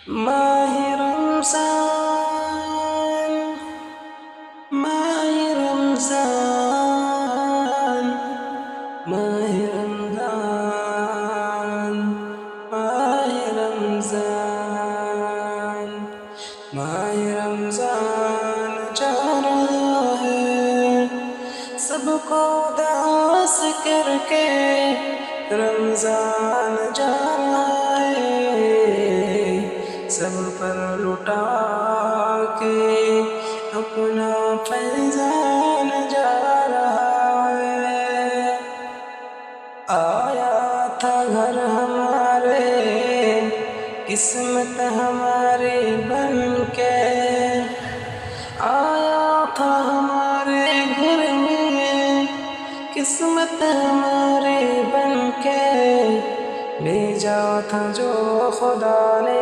ماہ رمضان ماہ رمضان ماہ رمضان ماہ رمضان ماہ رمضان جا رہا ہے سب کو اداس کر کے رمضان جا رہا ہے سب پر لٹا کے اپنا فیضان جا رہا ہے آیا تھا گھر ہمارے قسمت ہماری بن کے آیا تھا ہمارے گھر میں قسمت ہماری بن کے بھیجا تھا جو خدا نے